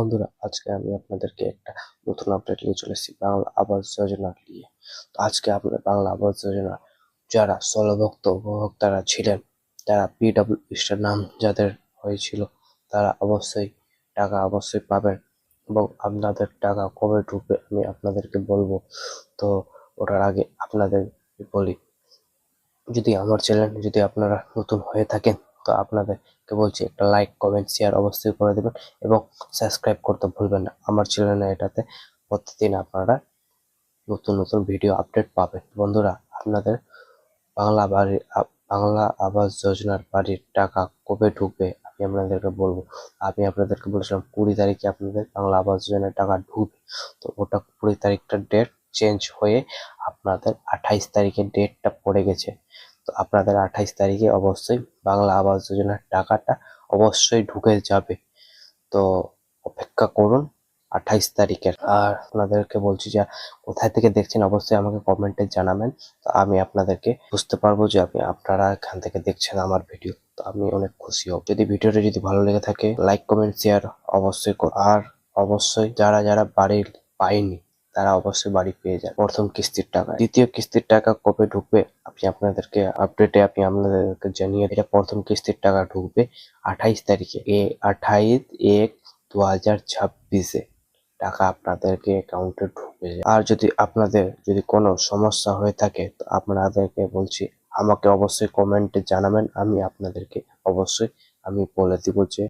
বন্ধুরা, আজকে আমি আপনাদেরকে একটা নতুন আপডেট নিয়ে চলে এসেছি বাংলা আবাস যোজনা নিয়ে। তো আজকে আপনার বাংলা আবাস যোজনা যারা স্থলভুক্ত উপভোক্তারা ছিলেন, তারা পিডব্লিউএস নাম যাদের হয়েছিল, তারা অবশ্যই টাকা অবশ্যই পাবেন এবং আপনাদের টাকা কবে ঢুকবে আমি আপনাদেরকে বলবো। তো ওটার আগে আপনাদের বলি, যদি আমার চ্যানেল যদি আপনারা নতুন হয়ে থাকেন তো আপনাদেরকে বলছি একটা লাইক কমেন্ট শেয়ার অবশ্যই করে দেবেন এবং সাবস্ক্রাইব করতে ভুলবেন না। আমার চ্যানেলে এটাতে প্রতিদিন আপনারা নতুন নতুন ভিডিও আপডেট পাবেন। বন্ধুরা, আপনাদের বাংলা আবাস যোজনার বাড়ির টাকা কবে ঢুকবে আমি আপনাদেরকে বলবো। আমি আপনাদেরকে বলেছিলাম 20 তারিখে আপনাদের বাংলা আবাস যোজনার টাকা ঢুকবে। তো ওটা 20 তারিখটা ডেট চেঞ্জ হয়ে আপনাদের 28 তারিখে ডেটটা পড়ে গেছে। তো আপনাদের 28 তারিখে অবশ্যই বাংলা আবাস যোজনার টাকাটা অবশ্যই ঢুকে যাবে। তো অপেক্ষা করুন 28 তারিখের। আর আপনাদেরকে বলছি যে কোথায় থেকে দেখছেন অবশ্যই আমাকে কমেন্টে জানাবেন। তো আমি আপনাদেরকে বুঝতে পারবো যে আপনারা এখান থেকে দেখছেন আমার ভিডিও। তো আমি অনেক খুশি হব যদি ভিডিওটা যদি ভালো লেগে থাকে। লাইক কমেন্ট শেয়ার অবশ্যই আর অবশ্যই যারা যারা বাড়ি পায়নি তারা অবশ্যই বাড়ি পেয়ে যায় প্রথম কিস্তির টাকা। দ্বিতীয় কিস্তির টাকা কবে ঢুকবে আমি আপনাদেরকে আপনাদেরকে জানিয়ে, এটা প্রথম কিস্তির টাকা ঢুকবে 28 তারিখে, 28/1/2026 টাকা আপনাদেরকে অ্যাকাউন্টে ঢুকবে। আর যদি আপনাদের যদি কোনো সমস্যা হয়ে থাকে তো আপনাদেরকে বলছি আমাকে অবশ্যই কমেন্টে জানাবেন। আমি আপনাদেরকে অবশ্যই আমি বলে দিব যে